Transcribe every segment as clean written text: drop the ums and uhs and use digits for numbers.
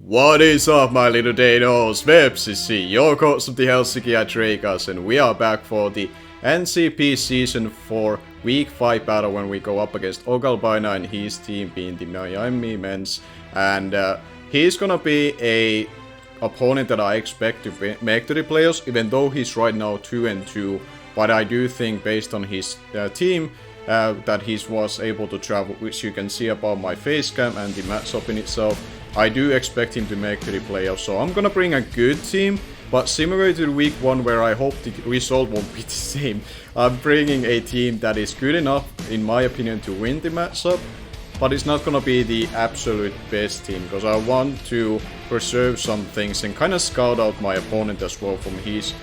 What is up, my little Deinos? Vepsis here, your coach of the Helsinki Hydreigons, and we are back for the NCP Season 4 Week 5 battle when we go up against Ogalbina and his team being the Miami Mence. And he's gonna be a opponent that I expect to make to the playoffs, even though he's right now 2-2. But I do think, based on his team, that he was able to travel, which you can see above my face cam and the matchup in itself. I do expect him to make to the playoffs, so I'm gonna bring a good team, but similar to week 1 where I hope the result won't be the same. I'm bringing a team that is good enough, in my opinion, to win the matchup, but it's not gonna be the absolute best team, because I want to preserve some things and kind of scout out my opponent as well from his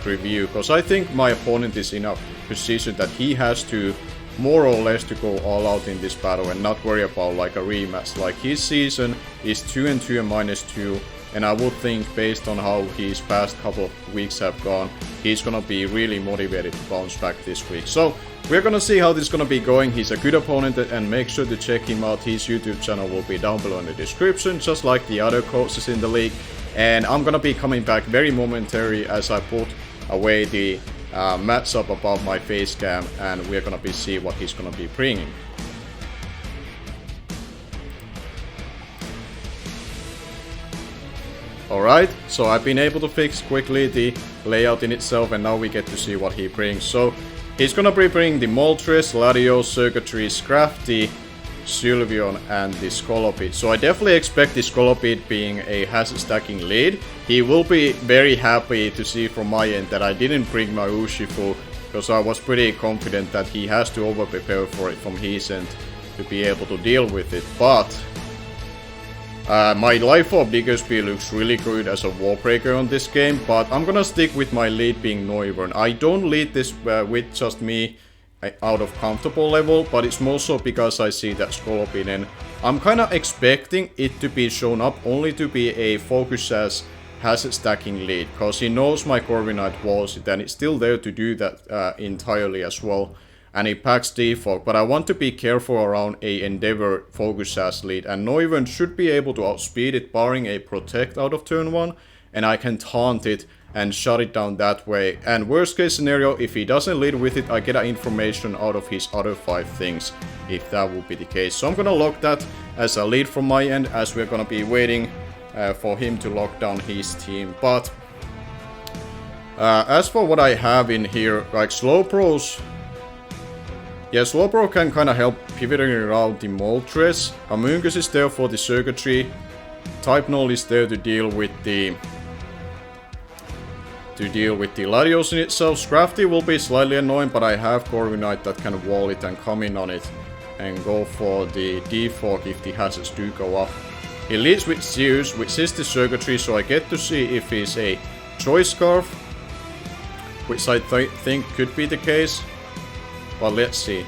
preview, because I think my opponent is in a position that he has to more or less to go all out in this battle and not worry about like a rematch. Like, his season is 2-2 and -2, and I would think, based on how his past couple of weeks have gone, he's gonna be really motivated to bounce back this week. So we're gonna see how this is gonna be going. He's a good opponent, and make sure to check him out. His YouTube channel will be down below in the description, just like the other coaches in the league. And I'm gonna be coming back very momentarily as I put away the matchup above my face cam, and we're gonna be see what he's gonna be bringing. Alright, so I've been able to fix quickly the layout in itself, and now we get to see what he brings. So he's gonna be bringing the Moltres, Latios, Circuitry, Crafty, Sylveon, and the Scolopid. So I definitely expect the Scolopid being a hazard stacking lead. He will be very happy to see from my end that I didn't bring my Urshifu, because I was pretty confident that he has to over prepare for it from his end to be able to deal with it. But my Life Orb Diggersby looks really good as a wall breaker on this game, but I'm gonna stick with my lead being Noivern. I don't lead this with just me out of comfortable level, but it's more so because I see that Scolopin, and I'm kind of expecting it to be shown up only to be a focus as hazard stacking lead, because he knows my Corviknight walls, and it's still there to do that entirely as well, and it packs default. But I want to be careful around a Endeavor focus as lead, and Noivern should be able to outspeed it barring a protect out of turn 1, and I can taunt it and shut it down that way. And worst case scenario, if he doesn't lead with it, I get information out of his other 5 things, if that would be the case. So I'm gonna lock that as a lead from my end, as we're gonna be waiting for him to lock down his team. But as for what I have in here, like Slowbros, yeah, Slowbro can kind of help pivoting around the Moltres. Amoonguss is there for the circuitry. Type Null is there to deal with the Latios in itself. Scrafty will be slightly annoying, but I have Corviknight that can wall it and come in on it and go for the default if the hazards do go up. He leads with Zeus, which is the circuitry, so I get to see if he's a Choice Scarf, which I think could be the case, but let's see.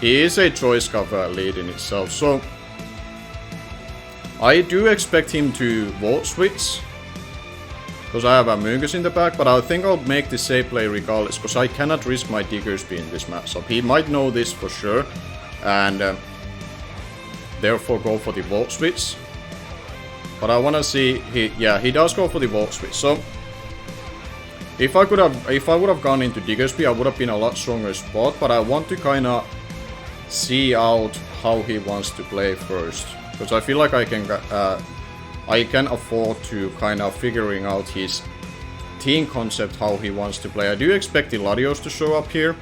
He is a Choice Scarf lead in itself, so I do expect him to Volt Switch, because I have a Amoonguss in the back, but I think I'll make the safe play regardless, because I cannot risk my Diggersby in this matchup. He might know this for sure, and therefore go for the Volt Switch. But I want to see, he does go for the Volt Switch. So if I would have gone into Diggersby, I would have been a lot stronger spot, but I want to kind of see out how he wants to play first, because I feel like I can afford to kind of figuring out his team concept, how he wants to play. I do expect the Latios to show up here.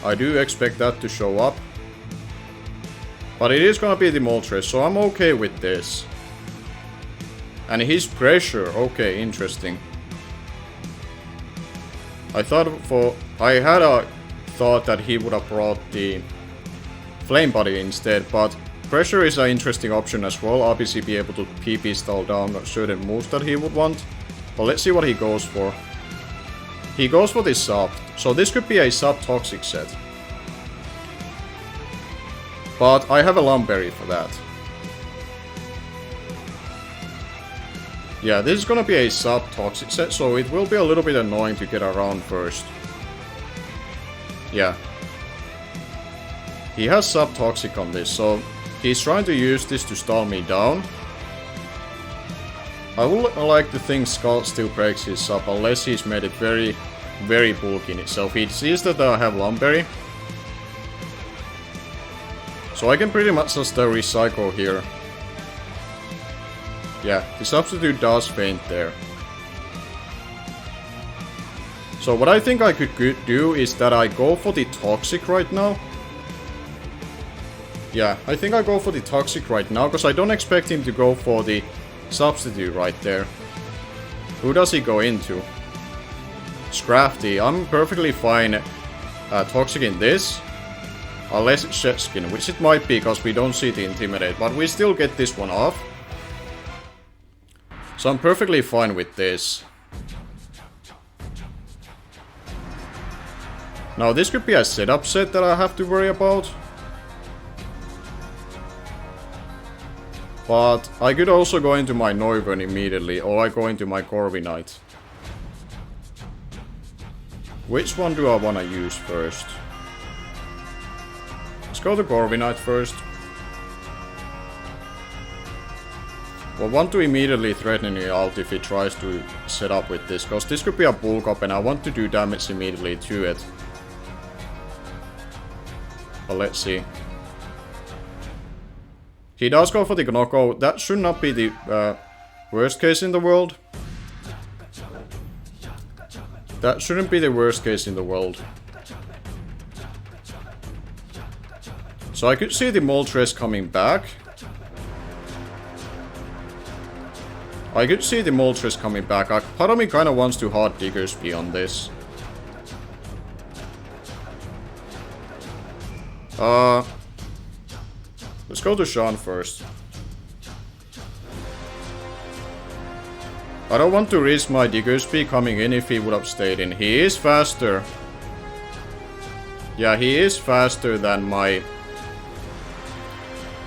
I do expect that to show up. But it is gonna be the Moltres, so I'm okay with this. And his pressure, okay, interesting. I had a thought that he would have brought the Flame Body instead, but pressure is an interesting option as well. Obviously be able to PP stall down certain moves that he would want. But let's see what he goes for. He goes for this sub, so this could be a sub-toxic set. But I have a Lumberry for that. Yeah, this is gonna be a sub-toxic set, so it will be a little bit annoying to get around first. Yeah. He has sub-toxic on this, so He's trying to use this to stall me down. I would like to think Skull still breaks his sub unless he's made it very, very bulky in itself. He sees that I have Lumberry. So I can pretty much just recycle here. Yeah, the substitute does faint there. So what I think I could do is that I go for the Toxic right now. Yeah, I think I go for the Toxic right now, because I don't expect him to go for the substitute right there. Who does he go into? Scrafty. I'm perfectly fine Toxic in this. Unless it's Shed Skin, which it might be, because we don't see the Intimidate, but we still get this one off. So I'm perfectly fine with this. Now this could be a setup set that I have to worry about. But I could also go into my Noivern immediately, or I go into my Corviknight. Which one do I want to use first? Let's go to Corviknight first. Well, I want to immediately threaten him out if he tries to set up with this, because this could be a bulk up and I want to do damage immediately to it. But let's see. He does go for the Knockout. That should not be the worst case in the world. That shouldn't be the worst case in the world. So I could see the Moltres coming back. I could see the Moltres coming back. Part of me kind of wants to hard Diggersby on this. Let's go to Sean first. I don't want to risk my Diggersby coming in if he would have stayed in. He is faster. Yeah, he is faster than my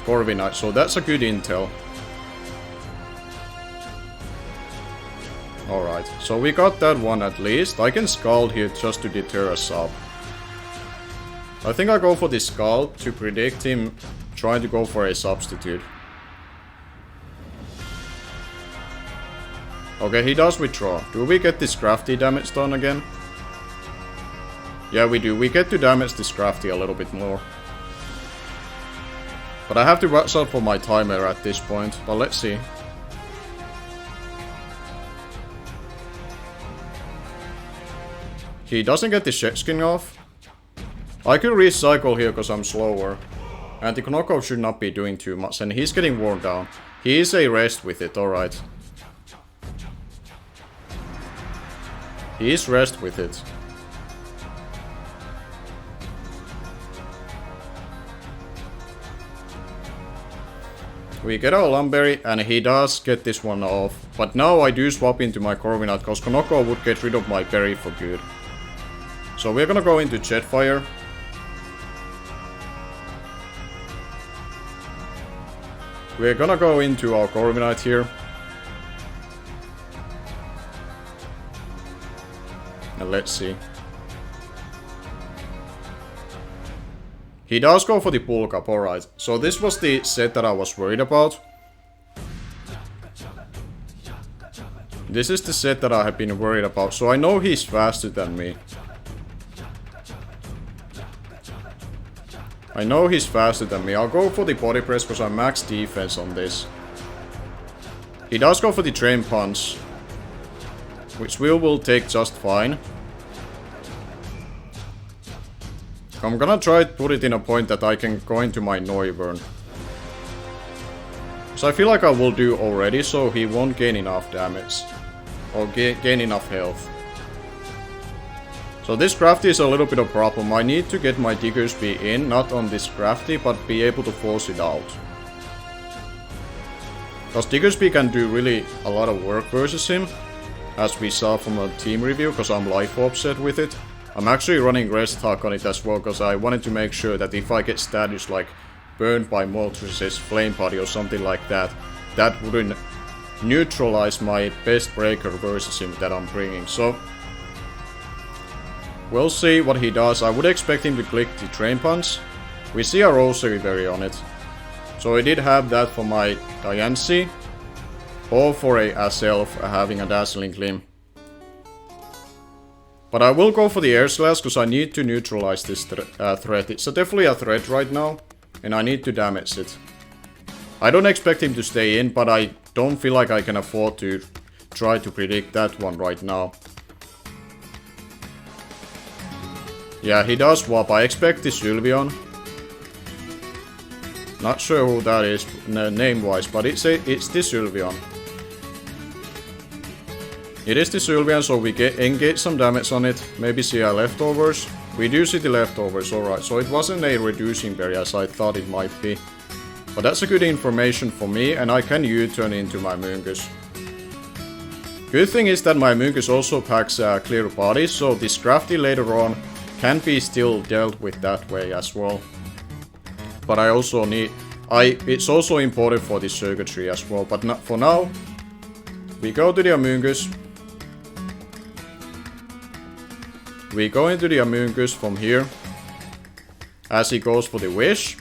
Corviknight, so that's a good intel. Alright, so we got that one at least. I can Scald here just to deter a sub. I think I go for the Scald to predict him trying to go for a substitute. Okay, he does withdraw. Do we get this Crafty damage done again? Yeah, we do. We get to damage this Crafty a little bit more. But I have to watch out for my timer at this point. But let's see. He doesn't get the Shed Skin off. I could recycle here because I'm slower. And the Knockout should not be doing too much. And he's getting worn down. He is a rest with it, alright. He is rest with it. We get our Lumberry and he does get this one off. But now I do swap into my Corviknight because Konoko would get rid of my berry for good. So we're gonna go into Jetfire. We're gonna go into our Corviknight here. And let's see. He does go for the bulk up, alright. So this was the set that I was worried about. This is the set that I have been worried about. So I know he's faster than me. I know he's faster than me. I'll go for the body press because I'm max defense on this. He does go for the Drain Punch, which will take just fine. I'm gonna try to put it in a point that I can go into my Noivern. So I feel like I will do already, so he won't gain enough damage. Or gain enough health. So this Crafty is a little bit of a problem. I need to get my Diggersby in, not on this Crafty, but be able to force it out. Because Diggersby can do really a lot of work versus him, as we saw from a team review, because I'm life offset with it. I'm actually running Rest Talk on it as well, because I wanted to make sure that if I get status like burned by Moltres' Flame Body or something like that, that wouldn't neutralize my best breaker versus him that I'm bringing. So we'll see what he does. I would expect him to click the Drain Punch. We see a Rosary Berry on it. So I did have that for my Diancie, or for a self having a Dazzling Gleam. But I will go for the Air Slash because I need to neutralize this threat. It's definitely a threat right now, and I need to damage it. I don't expect him to stay in, but I don't feel like I can afford to try to predict that one right now. Yeah, he does swap. I expect the Sylveon. Not sure who that is name-wise, but it's the Sylveon. It is the Sylveon, so we engage some damage on it. Maybe see our leftovers. We do see the leftovers, alright. So it wasn't a reducing berry as I thought it might be. But that's a good information for me, and I can U-turn into my Mungus. Good thing is that my Mungus also packs clear bodies, so this Crafty later on can be still dealt with that way as well. But I also need... it's also important for this circuitry as well, but not for now. We go to the Amoonguss. We go into the Amoonguss from here. As he goes for the Wish.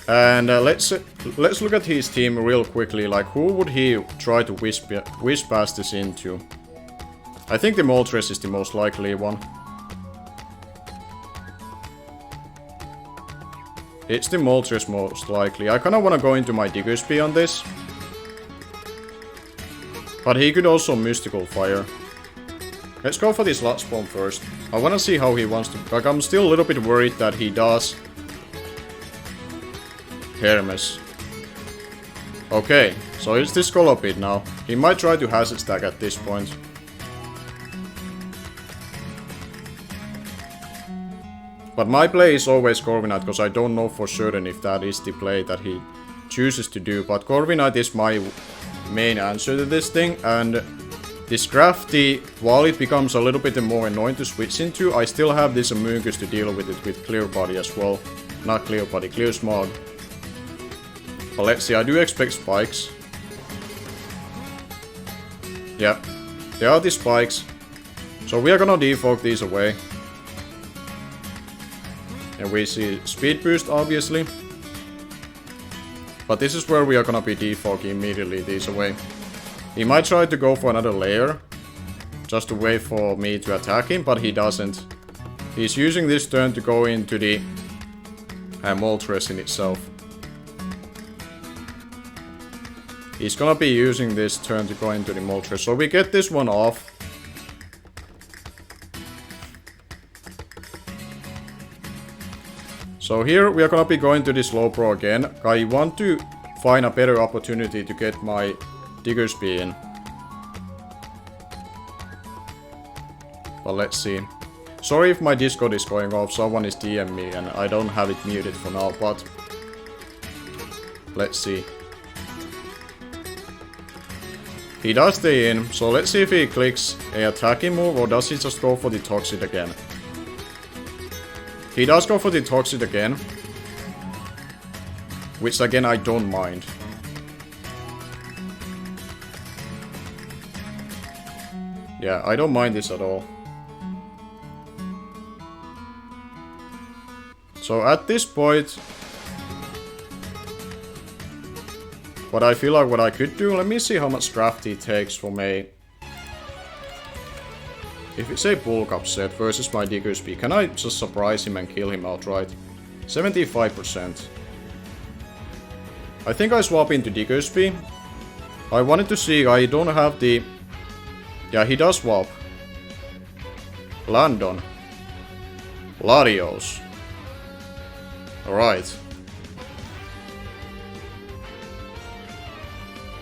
And let's look at his team real quickly. Like, who would he try to wish pass this into? I think the Moltres is the most likely one. It's the Moltres most likely. I kinda wanna go into my Diggersby on this. But he could also Mystical Fire. Let's go for this Sludge Bomb first. I wanna see how he wants to... Like, I'm still a little bit worried that he does... Hermes. Okay, so it's this Scolopid now. He might try to Hazard Stack at this point. But my play is always Corviknight, because I don't know for certain if that is the play that he chooses to do. But Corviknight is my main answer to this thing, and this Crafty, while it becomes a little bit more annoying to switch into, I still have this Amoonguss to deal with it with Clear Body as well. Not Clear Body, Clear Smog. But let's see, I do expect spikes. Yeah, there are the spikes. So we are gonna defog these away. And we see Speed Boost, obviously. But this is where we are gonna be defogging immediately these away. He might try to go for another layer, just to wait for me to attack him, but he doesn't. He's using this turn to go into the Moltres in itself. He's gonna be using this turn to go into the Moltres, so we get this one off. So here we are gonna be going to this Slowbro again. I want to find a better opportunity to get my Diggersby in. But let's see. Sorry if my Discord is going off, someone is DMing me and I don't have it muted for now, but... Let's see. He does stay in, so let's see if he clicks a attacking move or does he just go for the Toxic again. He does go for the Toxic again. Which again I don't mind. Yeah, I don't mind this at all. So at this point, what I feel like what I could do, let me see how much Crafty takes from a... If it's a bulk upset versus my Diggersby, can I just surprise him and kill him outright? 75%. I think I swap into Diggersby. I wanted to see, I don't have the... Yeah, he does swap. Landon. Larios. Alright.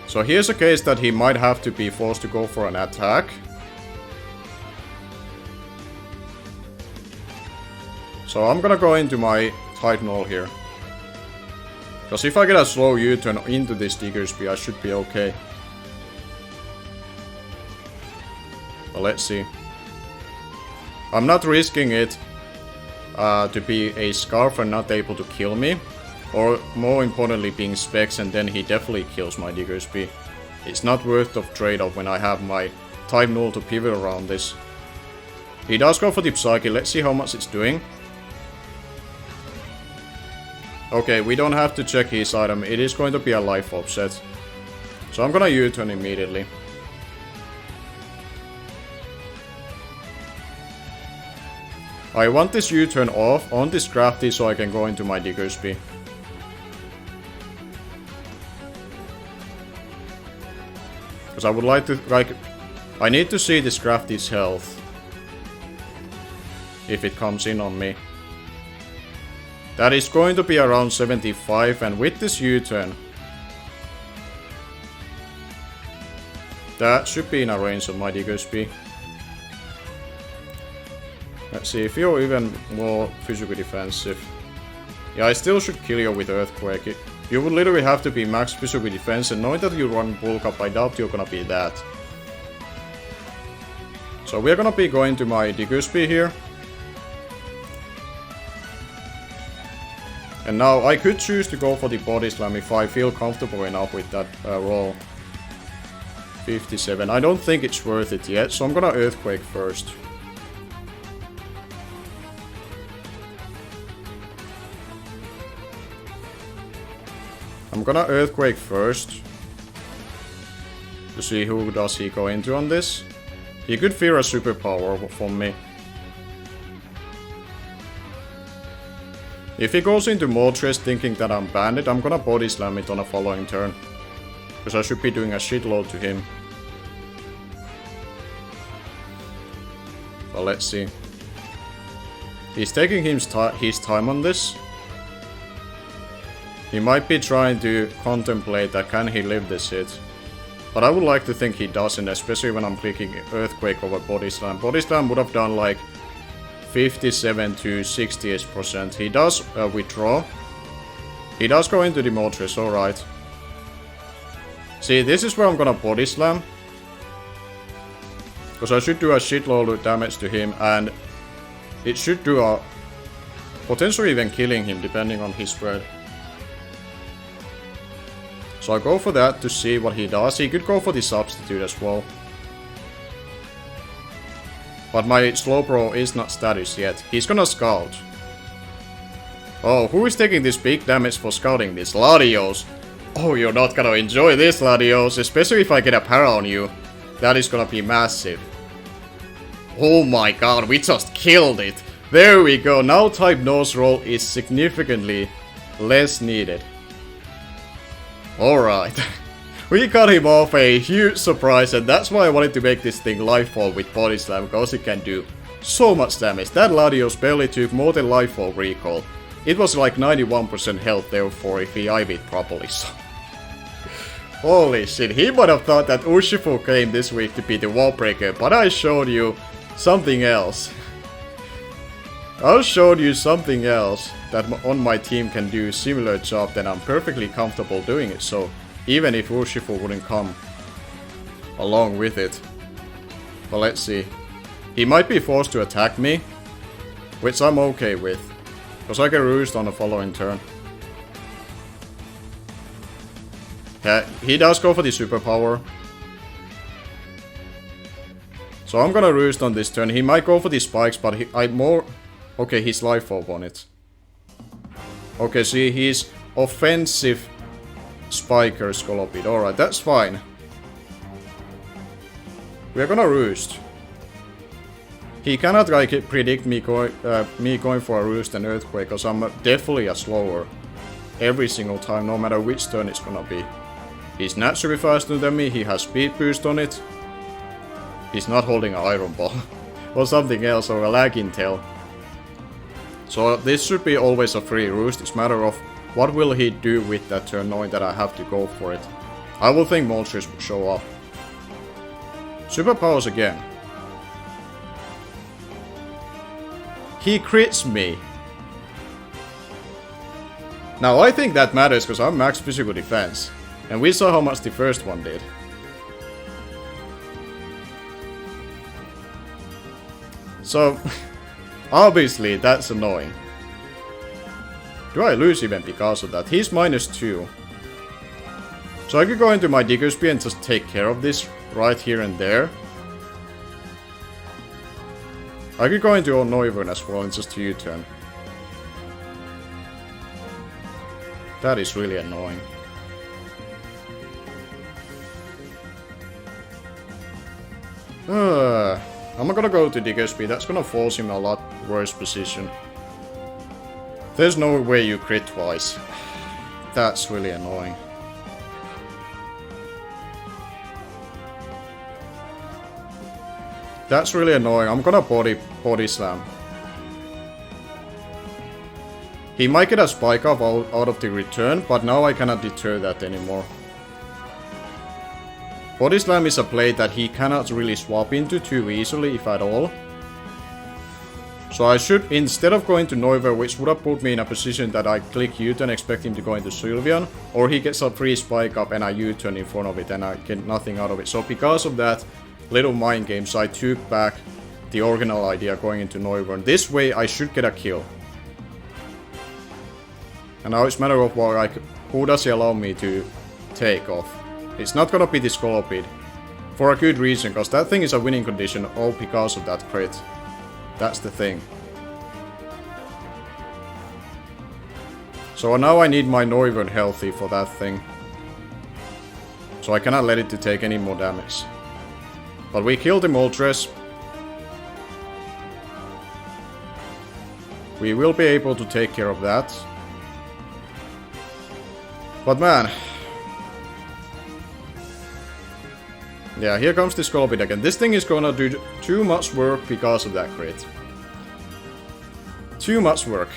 So here's a case that he might have to be forced to go for an attack. So I'm gonna go into my Titanol here. Because if I get a slow U-turn into this Diggersby, I should be okay. But let's see. I'm not risking it to be a Scarf and not able to kill me. Or more importantly being Specs and then he definitely kills my Diggersby. It's not worth of trade-off when I have my Titanol to pivot around this. He does go for the Psyche, let's see how much it's doing. Okay, we don't have to check his item. It is going to be a life offset. So I'm gonna U-turn immediately. I want this U-turn off on this crafty so I can go into my Diggersby. Because I would like to, I need to see this crafty's health. If it comes in on me. That is going to be around 75, and with this U-turn, that should be in a range of my Diggersby. Let's see, if you're even more physically defensive. Yeah, I still should kill you with Earthquake. You would literally have to be max physical defense, and knowing that you run bulk up, I doubt you're gonna be that. So we're gonna be going to my Diggersby here. And now I could choose to go for the body slam if I feel comfortable enough with that roll. 57. I don't think it's worth it yet, so I'm gonna Earthquake first. I'm gonna Earthquake first. To see who does he go into on this. He could fear a superpower from me. If he goes into Moltres thinking that I'm banded, I'm gonna body slam it on a following turn. Because I should be doing a shitload to him. Well, let's see. He's taking his time on this. He might be trying to contemplate that can he live this hit. But I would like to think he doesn't, especially when I'm clicking Earthquake over Body Slam. Body Slam would have done like 57 to 68%. He does withdraw. He does go into the Moltres, alright. See, this is where I'm gonna Body Slam. Because I should do a shitload of damage to him, and it should do a... potentially even killing him, depending on his spread. So I go for that to see what he does. He could go for the substitute as well. But my slow pro is not status yet. He's gonna scout. Oh, who is taking this big damage for scouting this? Latios. Oh, you're not gonna enjoy this, Latios. Especially if I get a para on you. That is gonna be massive. Oh my god, we just killed it. There we go. Now type nose roll is significantly less needed. Alright. We got him off, a huge surprise, and that's why I wanted to make this thing Lifefall with Body Slam, because it can do so much damage. That Latios barely took more than Lifefall recall. It was like 91% health therefore if he IV'd properly, so... Holy shit, he might have thought that Urshifu came this week to be the wall breaker, but I showed you something else. I showed you something else that on my team can do a similar job, then I'm perfectly comfortable doing it, so even if Urshifu wouldn't come along with it. But let's see. He might be forced to attack me, which I'm okay with, because I can roost on the following turn. Yeah, he does go for the superpower. So I'm gonna roost on this turn. He might go for the spikes, but okay, he's life orb on it. Okay, see, he's offensive spiker Scolopid. Alright, that's fine. We're gonna roost. He cannot like predict me going for a roost and earthquake, because I'm definitely a slower every single time, no matter which turn it's gonna be. He's naturally faster than me, he has speed boost on it. He's not holding an iron ball or something else, or a lagging tail. So this should be always a free roost. It's a matter of what will he do with that turn, knowing that I have to go for it. I will think Moltres will show up. Superpowers again. He crits me. Now I think that matters because I'm max physical defense. And we saw how much the first one did. So, obviously that's annoying. Do I lose even because of that? He's -2. So I could go into my Diggersby and just take care of this right here and there. I could go into Noivern as well and just U-turn. That is really annoying. I'm gonna go to Diggersby. That's gonna force him a lot worse position. There's no way you crit twice. That's really annoying. That's really annoying. I'm gonna body slam. He might get a spike off out of the return, but now I cannot deter that anymore. Body slam is a play that he cannot really swap into too easily, if at all. So I should, instead of going to Neuver, which would have put me in a position that I click U-turn, expect him to go into Sylveon, or he gets a free spike up and I U-turn in front of it and I get nothing out of it. So because of that little mind games, I took back the original idea going into Neuver. This way I should get a kill. And now it's a matter of who does he allow me to take off. It's not gonna be the Scoloped. For a good reason, because that thing is a winning condition all because of that crit. That's the thing. So now I need my Noivern healthy for that thing. So I cannot let it to take any more damage. But we killed the Moltres. We will be able to take care of that. But man. Yeah, here comes the Scoloped again. This thing is gonna do too much work because of that crit. Too much work.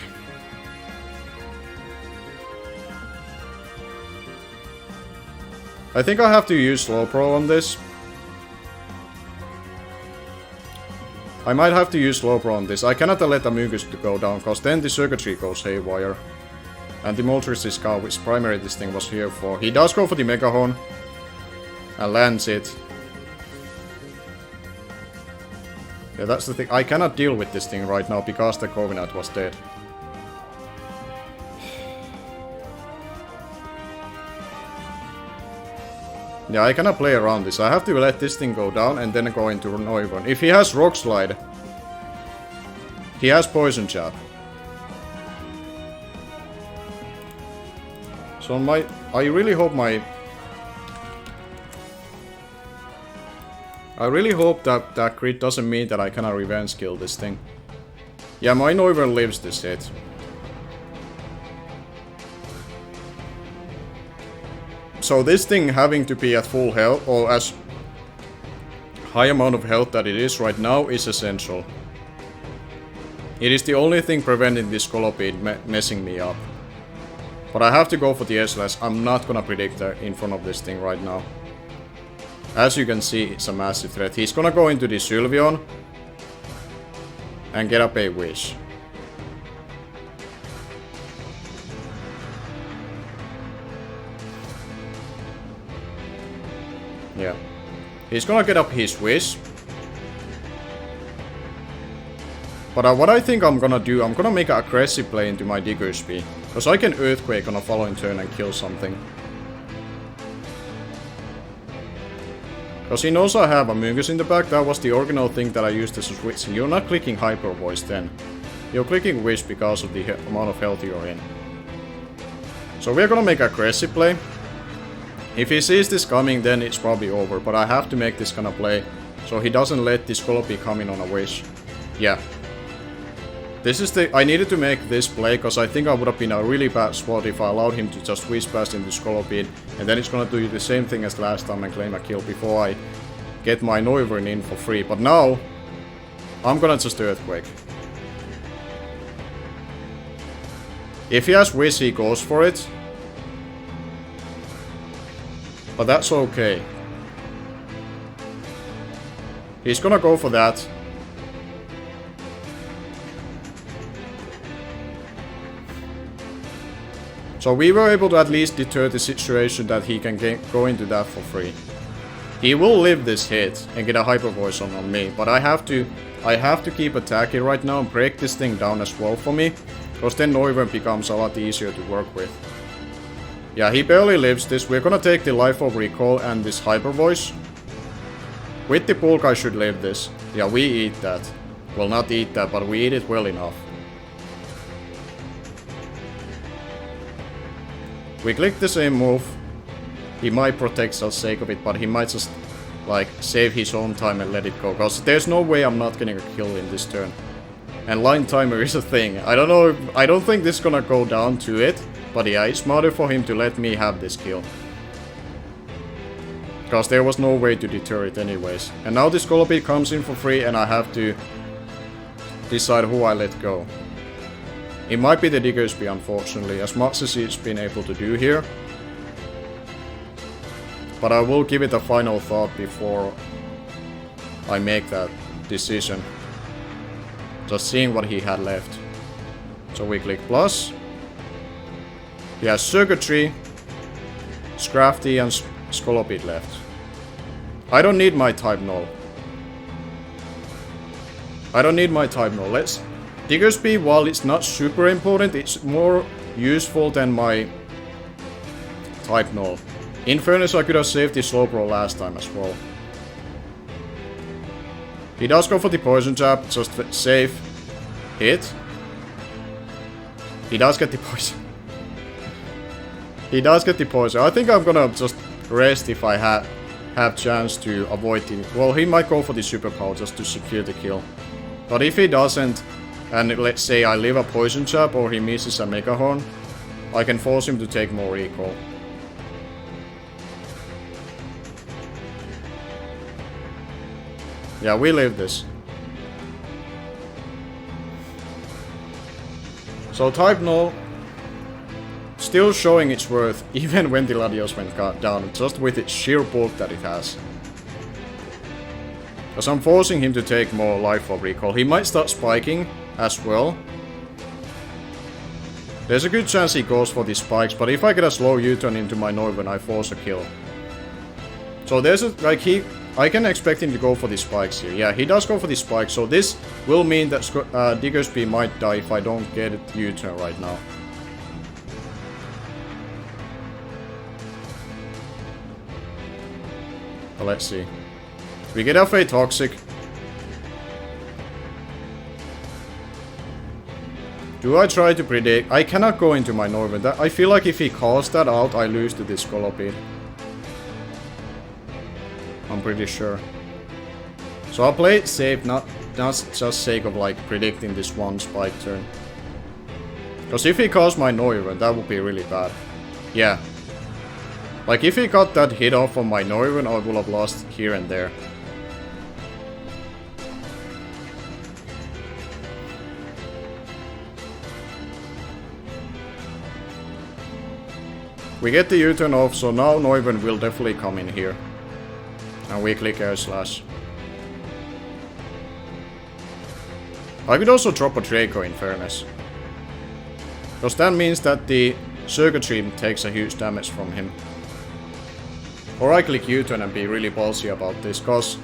I think I have to use Slow Pro on this. I might have to use Slow Pro on this. I cannot let the Mucus go down, because then the circuitry goes haywire. And the Moltres is cow, which primary this thing was here for. He does go for the Mega Horn. And lands it. Yeah, that's the thing. I cannot deal with this thing right now because the Covenant was dead. Yeah, I cannot play around this. I have to let this thing go down and then go into Noivern. If he has Rock Slide, he has Poison Jab. So I really hope that crit doesn't mean that I cannot revenge kill this thing. Yeah, my Noivern lives this hit. So this thing having to be at full health, or as high amount of health that it is right now, is essential. It is the only thing preventing this Scoloped messing me up. But I have to go for the S-Slash. I'm not gonna predict in front of this thing right now. As you can see, it's a massive threat. He's gonna go into the Sylveon and get up a Wish. Yeah. He's gonna get up his Wish. But what I think I'm gonna do, I'm gonna make an aggressive play into my Diggersby. Because I can Earthquake on a following turn and kill something. Because he knows I have a Mucus in the back. That was the original thing that I used as a switch. You're not clicking Hyper Voice then. You're clicking Wish because of the amount of health you're in. So we're gonna make an aggressive play. If he sees this coming, then it's probably over. But I have to make this kind of play so he doesn't let this Scolopy come in on a Wish. Yeah. This is I needed to make this play because I think I would have been a really bad spot if I allowed him to just whiz past into Scolopede, and then it's gonna do the same thing as last time and claim a kill before I get my Noivern in for free. But now, I'm gonna just Earthquake. If he has Wish, he goes for it. But that's okay. He's gonna go for that. So we were able to at least deter the situation that he can go into that for free. He will live this hit and get a Hyper Voice on me, but I have to keep attacking right now and break this thing down as well for me, because then Noivern becomes a lot easier to work with. Yeah, he barely lives this. We're gonna take the Life Orb Recall and this Hyper Voice. With the bulk I should live this. Yeah, we eat that. Well, not eat that, but we eat it well enough. We click the same move. He might protect for the sake of it, but he might just like save his own time and let it go. Cause there's no way I'm not getting a kill in this turn. And line timer is a thing. I don't know. I don't think this is gonna go down to it. But yeah, it's smarter for him to let me have this kill. Because there was no way to deter it anyways. And now this Ogalbina comes in for free and I have to decide who I let go. It might be the Diggersby, unfortunately, as much as he's been able to do here. But I will give it a final thought before I make that decision. Just seeing what he had left. So we click plus. He has Circuitry, Scrafty and Ogalbina left. I don't need my type null. I don't need my type null. Let's... Diggersby, while it's not super important, it's more useful than my type null. In fairness, I could have saved the slow roll last time as well. He does go for the poison jab, just safe. Hit. He does get the poison. He does get the poison. I think I'm gonna just rest if I have chance to avoid the... Well, he might go for the superpower just to secure the kill. But if he doesn't, and let's say I leave a poison jab or he misses a mega horn, I can force him to take more recall. Yeah, we live this. So type null still showing its worth even when the Latios went down, just with its sheer bulk that it has. Because I'm forcing him to take more life of recall. He might start spiking as well. There's a good chance he goes for the spikes, but if I get a slow U-turn into my Northern, I force a kill. So there's a, like I can expect him to go for the spikes here. Yeah, he does go for the spikes, so this will mean that Diggersby might die if I don't get it U-turn right now. But let's see. We get off a Toxic. Do I try to predict? I cannot go into my Northern. I feel like if he calls that out, I lose to this Ogalbina. I'm pretty sure. So I'll play it safe, not just sake of like predicting this one spike turn. Because if he calls my Northern, that would be really bad. Yeah. Like if he got that hit off on my Northern, I would have lost here and there. We get the U-turn off, so now Northern will definitely come in here. And we click Air Slash. I could also drop a Draco in fairness. Because that means that the Circuitry takes a huge damage from him. Or I click U-turn and be really ballsy about this, cause...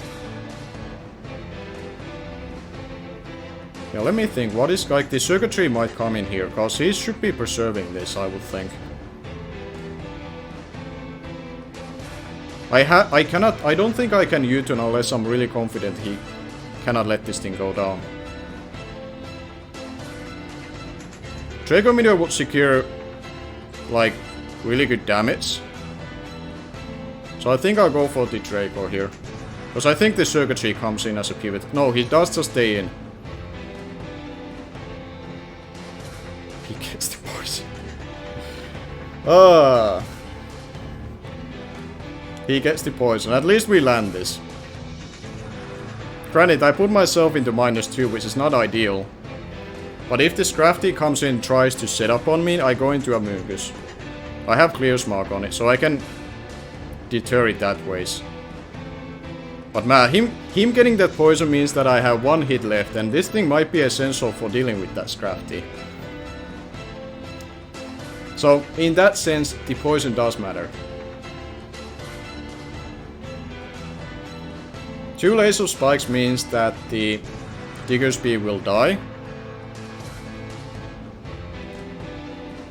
Yeah, let me think, what is like the Circuitry might come in here, cause he should be preserving this, I would think. I don't think I can U-turn unless I'm really confident he cannot let this thing go down. Draco Meteor would secure, like, really good damage. So I think I'll go for the Draco here. Because I think the Circuitry comes in as a pivot. No, he does just stay in. He gets the poison. He gets the poison. At least we land this. Granted, I put myself into -2, which is not ideal. But if this Crafty comes in and tries to set up on me, I go into a Mungus. I have Clear Smog on it, so I can deter it that ways. But man, him getting that poison means that I have one hit left, and this thing might be essential for dealing with that Scrafty. So, in that sense, the poison does matter. 2 laser spikes means that the Diggersby will die.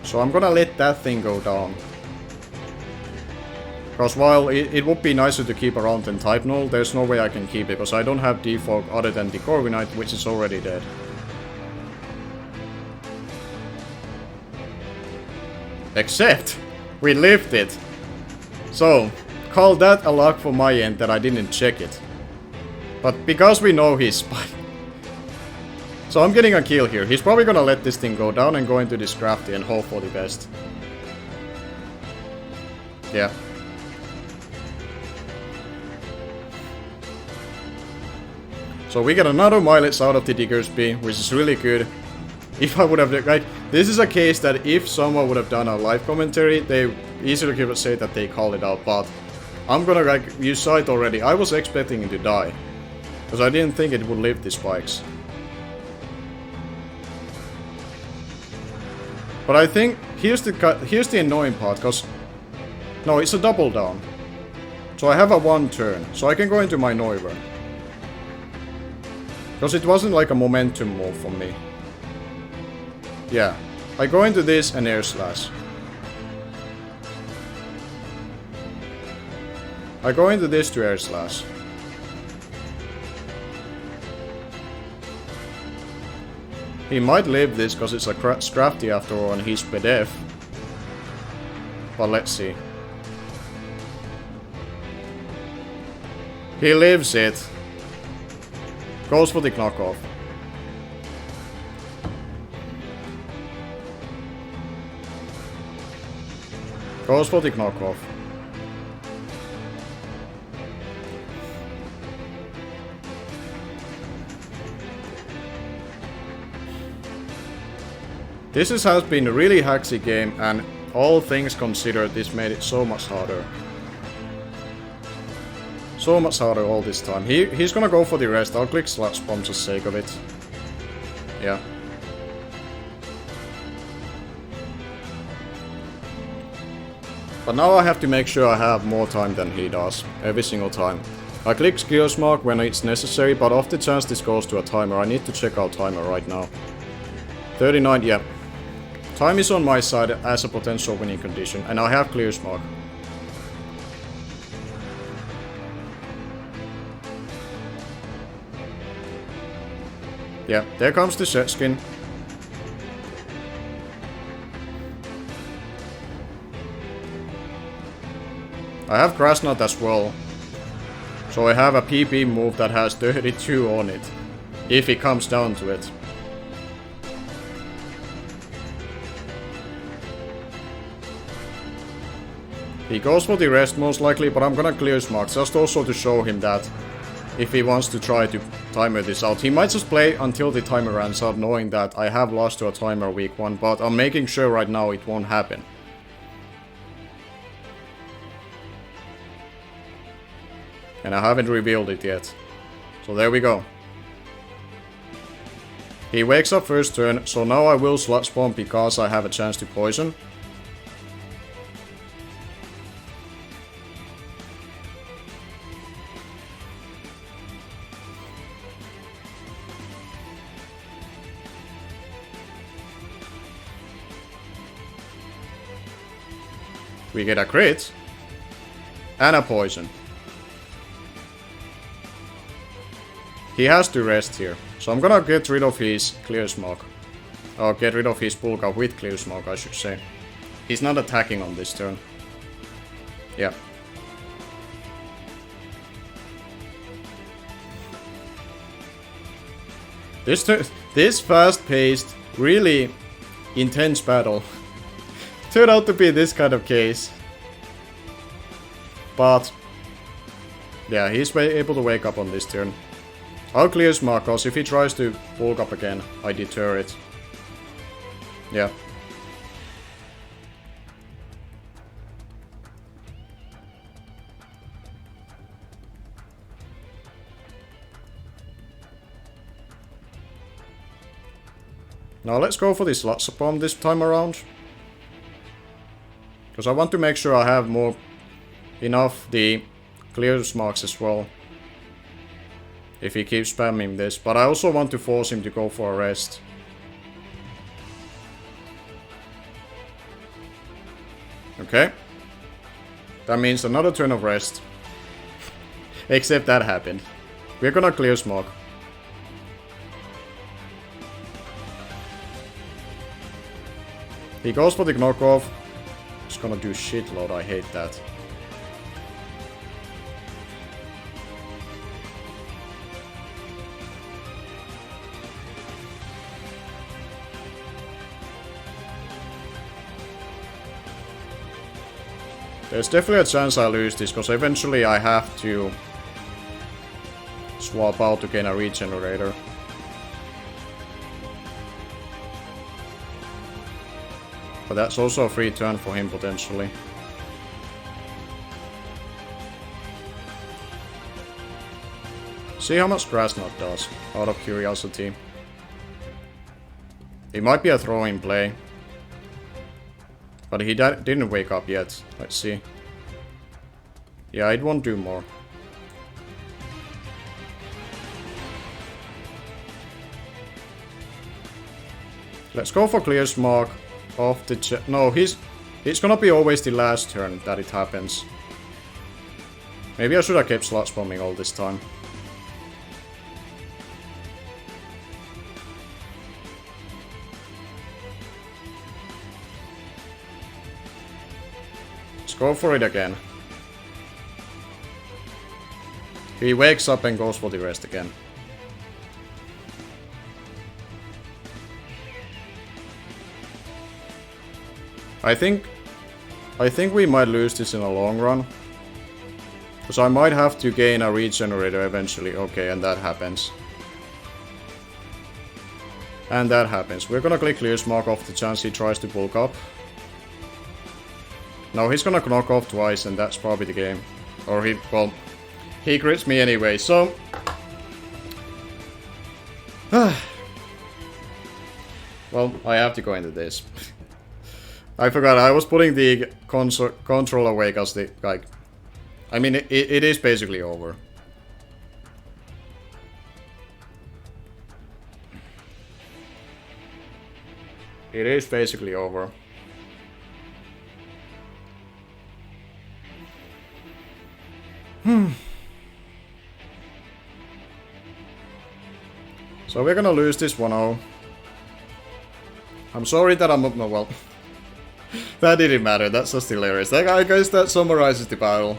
So I'm gonna let that thing go down. Because while it would be nicer to keep around than Type Null, there's no way I can keep it, because I don't have defog other than the Corviknight, which is already dead. Except, We lived it. So, call that a luck for my end that I didn't check it. But because we know he's spy. So I'm getting a kill here. He's probably gonna let this thing go down and go into this crafty and hope for the best. Yeah. So we get another mileage out of the Diggersby, which is really good. If I would have, like, this is a case that if someone would have done a live commentary, they easily could say that they call it out, but I'm gonna, like, you saw it already, I was expecting it to die. Because I didn't think it would live the spikes. But I think, here's the annoying part, because, no, it's a double down. So I have a 1 turn, so I can go into my Neuver. Because it wasn't like a momentum move for me. Yeah. I go into this and air slash. I go into this to air slash. He might live this because it's a crafty after all and he's pedef. But let's see. He lives it. Goes for the knockoff. Goes for the knockoff. Has been a really hacksy game, and all things considered, this made it so much harder. So much harder all this time. He's gonna go for the rest. I'll click slash bomb for the sake of it. Yeah. But now I have to make sure I have more time than he does. Every single time. I click skills mark when it's necessary, but off the chance this goes to a timer. I need to check out timer right now. 39, yeah. Time is on my side as a potential winning condition, and I have clear mark. Yeah, there comes the set skin. I have Krasnot as well. So I have a PP move that has 32 on it. If it comes down to it. He goes for the rest most likely, but I'm gonna clear mark just also to show him that if he wants to try to timer this out. He might just play until the timer runs out, knowing that I have lost to a timer week 1, but I'm making sure right now it won't happen. And I haven't revealed it yet. So there we go. He wakes up first turn, so now I will slot bomb because I have a chance to poison. We get a crit and a poison. He has to rest here, so I'm gonna get rid of his clear smoke. Or get rid of his Pulka with clear smoke, I should say. He's not attacking on this turn. Yeah. This fast-paced, really intense battle turned out to be this kind of case. But yeah, he's able to wake up on this turn. I'll clear Smart, cause if he tries to bulk up again, I deter it. Yeah. Now let's go for this lots of bomb this time around. Because I want to make sure I have enough the clear marks as well. If he keeps spamming this. But I also want to force him to go for a rest. Okay. That means another turn of rest. Except that happened. We're gonna clear smoke. He goes for the knockoff. It's gonna do shitload, I hate that. There's definitely a chance I lose this, because eventually I have to swap out to gain a regenerator. But that's also a free turn for him, potentially. See how much Grass Knot does, out of curiosity. It might be a throw-in play. But he didn't wake up yet. Let's see. Yeah, it won't do more. Let's go for Clear Smog off the no, it's gonna be always the last turn that it happens. Maybe I should have kept slot spamming all this time. Let's go for it again. He wakes up and goes for the rest again. I think we might lose this in the long run. Because I might have to gain a regenerator eventually. Okay, and that happens. And that happens. We're gonna click Clear Smog off the chance he tries to bulk up. No, he's gonna knock off twice and that's probably the game. Or he crits me anyway, so... well, I have to go into this. I forgot, I was putting the control away because the, like... I mean, it is basically over. It is basically over. So we're gonna lose this 1-0. I'm sorry that I'm... no, well... that didn't matter, that's just hilarious. I guess that summarizes the battle.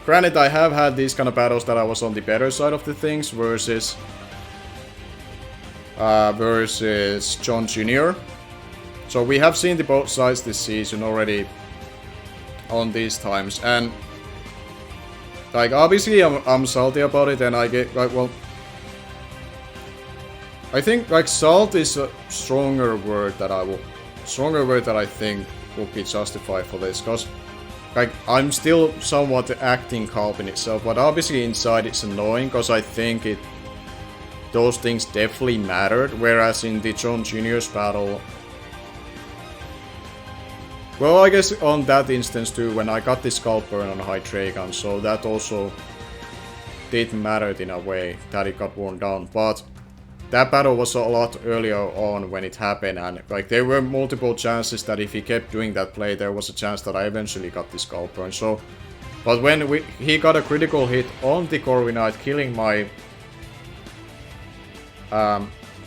Granted, I have had these kind of battles that I was on the better side of the things versus... John Jr. So we have seen the both sides this season already on these times, and... like, obviously I'm salty about it, and I get, like, well... I think, like, salt is a stronger word that I think would be justified for this, because, like, I'm still somewhat acting calm in itself, but obviously inside it's annoying, because I think those things definitely mattered, whereas in the John Jr.'s battle... well, I guess on that instance too, when I got the Scalp Burn on Hydreigons, so that also did matter in a way, that it got worn down, but... that battle was a lot earlier on when it happened, and like there were multiple chances that if he kept doing that play, there was a chance that I eventually got the Scalp Burn. So, but when he got a critical hit on the Corviknight, killing my...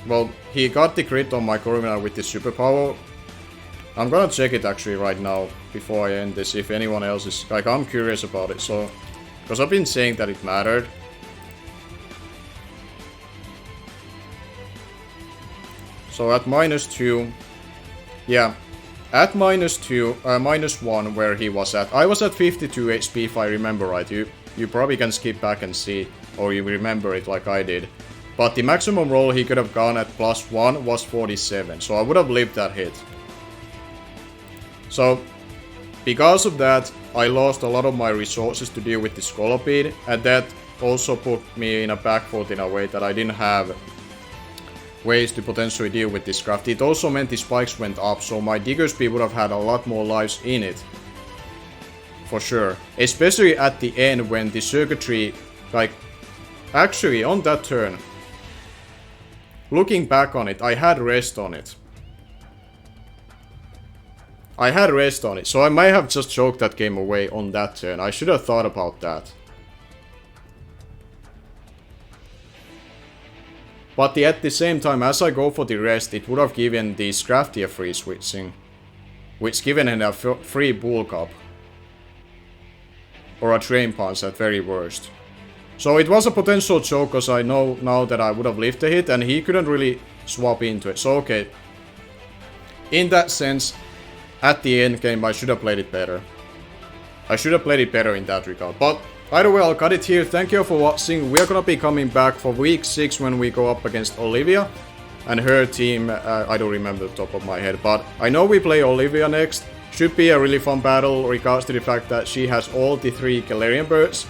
well, he got the crit on my Corviknight with the superpower. I'm gonna check it actually right now, before I end this, if anyone else is... like, I'm curious about it, so... because I've been saying that it mattered. So at -2, yeah, at -1 where he was at, I was at 52 HP if I remember right. You probably can skip back and see, or you remember it like I did. But the maximum roll he could have gone at +1 was 47, so I would have lived that hit. So, because of that, I lost a lot of my resources to deal with the Scolopede, and that also put me in a back foot in a way that I didn't have ways to potentially deal with this craft. It also meant the spikes went up, so my Digger Speed would have had a lot more lives in it. For sure. Especially at the end when the circuitry, like, actually on that turn, looking back on it, I had rest on it. I had rest on it, so I might have just choked that game away on that turn. I should have thought about that. But at the same time, as I go for the rest, it would have given the Scrafty a free switching. which given him a free bulk up. Or a train punch at very worst. So it was a potential choke, because I know now that I would have lived the hit, and he couldn't really swap into it. So okay, in that sense, at the end game I should have played it better. I should have played it better in that regard. But either way, I'll cut it here. Thank you for watching. We're gonna be coming back for week 6 when we go up against Olivia. And her team, I don't remember the top of my head, but I know we play Olivia next. Should be a really fun battle, regards to the fact that she has all the 3 Galarian birds.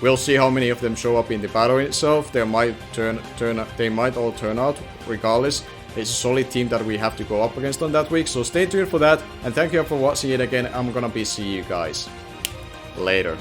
We'll see how many of them show up in the battle itself. They might all turn out regardless. It's a solid team that we have to go up against on that week, so stay tuned for that. And thank you for watching it again. I'm gonna be seeing you guys later.